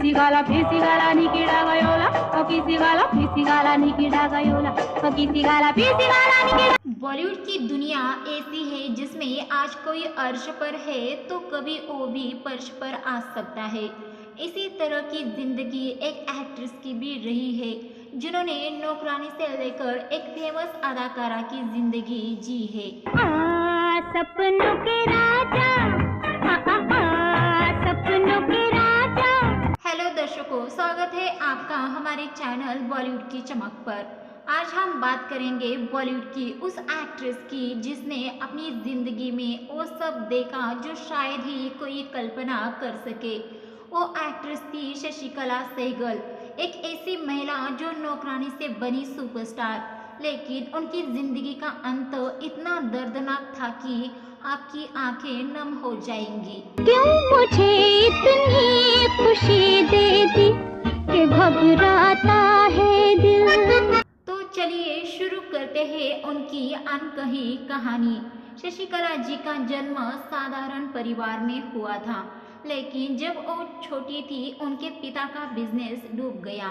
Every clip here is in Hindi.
ಕಿಸಿಗಾಲ ಪಿಸಿಗಾಲ ನಿಕಿಡಾಗಯೋಲ ಓ ಕಿಸಿಗಾಲ ಪಿಸಿಗಾಲ ನಿಕಿಡಾಗಯೋಲ ಓ ಕಿಸಿಗಾಲ ಪಿಸಿಗಾಲ ನಿಕಿಡ। बॉलीवुड की दुनिया ऐसी है जिसमें आज कोई अर्श पर है तो कभी वो भी फर्श पर आ सकता है। इसी तरह की जिंदगी एक एक्ट्रेस की भी रही है जिन्होंने नौकरानी से लेकर एक फेमस अदाकारा की जिंदगी जी है। सपनों के राजा सपनों के राजा। हेलो दर्शकों, स्वागत है आपका हमारे चैनल बॉलीवुड की चमक पर। आज हम बात करेंगे बॉलीवुड की उस एक्ट्रेस की जिसने अपनी ज़िंदगी में वो सब देखा जो शायद ही कोई कल्पना कर सके। वो एक्ट्रेस थी शशिकला सहगल, एक ऐसी महिला जो नौकरानी से बनी सुपरस्टार, लेकिन उनकी ज़िंदगी का अंत इतना दर्दनाक था कि आपकी आंखें नम हो जाएंगी। क्यों मुझे इतनी खुशी दे दी कि घबराता है दिल। तो चलिए शुरू करते हैं उनकी अनकही कहानी। शशिकला जी का जन्म साधारण परिवार में हुआ था, लेकिन जब वो छोटी थी उनके पिता का बिजनेस डूब गया।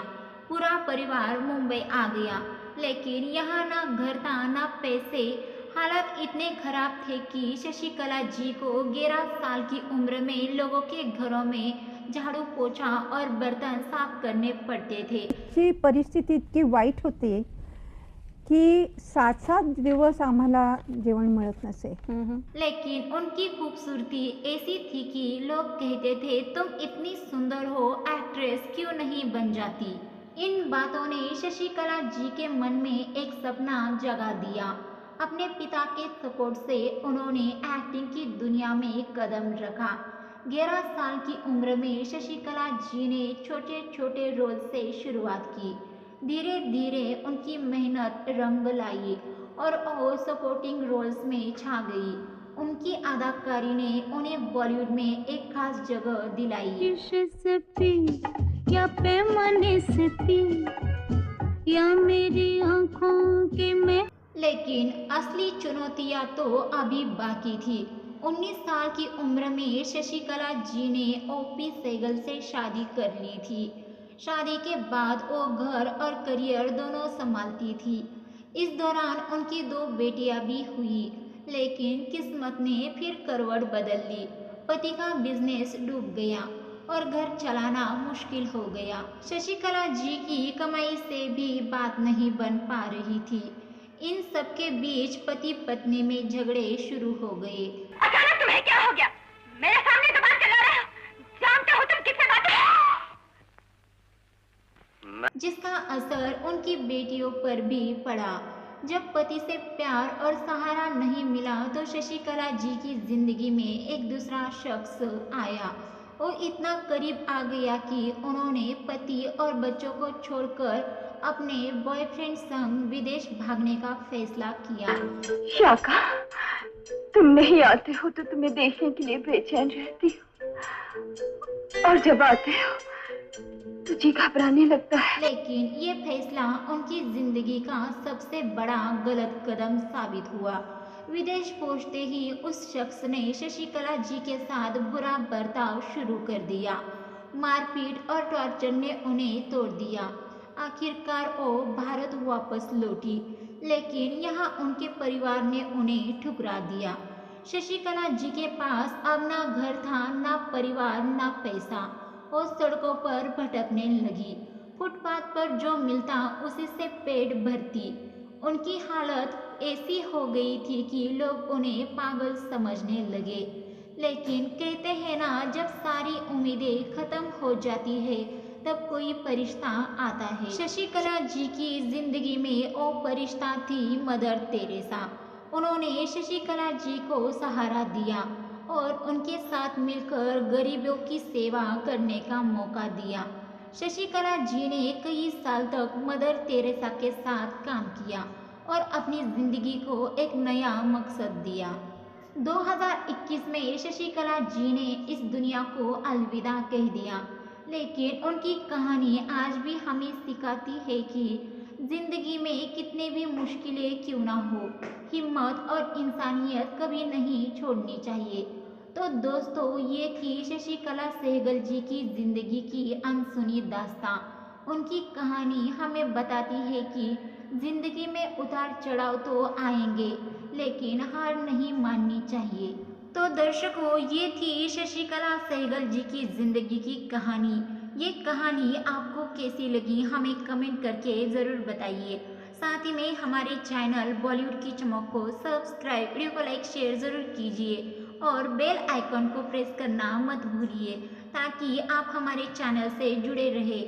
पूरा परिवार मुंबई आ गया, लेकिन यहाँ ना घर था ना पैसे। हालात इतने खराब थे कि शशिकला जी को 11 साल की उम्र में लोगों के घरों में झाड़ू पोछा और बर्तन साफ करने पड़ते थे। ची परिस्थिती इतकी वाईट होती की 7-7 दिवस आम्हाला जेवण मिळत नसे। लेकिन उनकी खूबसूरती ऐसी थी कि लोग कहते थे तुम इतनी सुंदर हो, एक्ट्रेस क्यों नहीं बन जाती। इन बातों ने शशिकला जी के मन में एक सपना जगा दिया। अपने पिता के सपोर्ट से उन्होंने एक्टिंग की दुनिया में कदम रखा। 11 साल की उम्र में शशिकला जी ने छोटे छोटे रोल से शुरुआत की। धीरे धीरे उनकी मेहनत रंग लाई और वो सपोर्टिंग रोल्स में छा गई। उनकी अदाकारी ने उन्हें बॉलीवुड में एक खास जगह दिलाई। या पैमाने से पी या मेरी आंखों के में। लेकिन असली चुनौतियां तो अभी बाकी थी। 19 साल की उम्र में शशिकला जी ने ओपी सहगल से शादी कर ली थी। शादी के बाद वो घर और करियर दोनों संभालती थी। इस दौरान उनकी 2 बेटियां भी हुई, लेकिन किस्मत ने फिर करवट बदल ली। पति का बिजनेस डूब गया और घर चलाना मुश्किल हो गया। शशिकला जी की कमाई से भी बात नहीं बन पा रही थी। इन सब के बीच पति पत्नी में झगड़े शुरू हो गए। अचानक तुम्हें क्या हो गया? मेरे सामने तो बात चला रहे हो, जानते हो तुम किससे बात कर रहे हो? जिसका असर उनकी बेटियों पर भी पड़ा। जब पति से प्यार और सहारा नहीं मिला तो शशिकला जी की जिंदगी में एक दूसरा शख्स आया। वो इतना करीब आ गया कि उन्होंने पति और बच्चों को छोड़कर अपने बॉयफ्रेंड संग विदेश भागने का फैसला किया। शाका, तुम नहीं आते हो तो तुम्हें देखने के लिए बेचैन रहती हो, और जब आते हो तो जी घबराने लगता है। लेकिन ये फैसला उनकी जिंदगी का सबसे बड़ा गलत कदम साबित हुआ। विदेश पहुंचते ही उस शख्स ने शशिकला जी के साथ बुरा बर्ताव शुरू कर दिया। मारपीट और टॉर्चर ने उन्हें तोड़ दिया। आखिरकार वो भारत वापस लौटी, लेकिन यहाँ उनके परिवार ने उन्हें ठुकरा दिया। शशिकला जी के पास अब ना घर था, ना परिवार, ना पैसा। वो सड़कों पर भटकने लगी। फुटपाथ पर जो मिलता उसी से पेट भरती। उनकी हालत ऐसी हो गई थी कि लोग उन्हें पागल समझने लगे। लेकिन कहते हैं ना, जब सारी उम्मीदें खत्म हो जाती है तब कोई फरिश्ता आता है। शशिकला जी की जिंदगी में वो फरिश्ता थी मदर तेरेसा। उन्होंने शशिकला जी को सहारा दिया और उनके साथ मिलकर गरीबों की सेवा करने का मौका दिया। शशिकला जी ने कई साल तक मदर तेरेसा के साथ काम किया और अपनी जिंदगी को एक नया मकसद दिया। 2021 में शशिकला जी ने इस दुनिया को अलविदा कह दिया, लेकिन उनकी कहानी आज भी हमें सिखाती है कि जिंदगी में कितने भी मुश्किलें क्यों ना हो, हिम्मत और इंसानियत कभी नहीं छोड़नी चाहिए। तो दोस्तों, ये थी शशिकला सहगल जी की जिंदगी की अनसुनी दास्तां। उनकी कहानी हमें बताती है कि जिंदगी में उतार चढ़ाव तो आएंगे, लेकिन हार नहीं माननी चाहिए। तो दर्शकों, ये थी शशिकला सहगल जी की जिंदगी की कहानी। ये कहानी आपको कैसी लगी हमें कमेंट करके ज़रूर बताइए। साथ ही में हमारे चैनल बॉलीवुड की चमक को सब्सक्राइब, वीडियो को लाइक शेयर ज़रूर कीजिए और बेल आइकॉन को प्रेस करना मत भूलिए, ताकि आप हमारे चैनल से जुड़े रहे।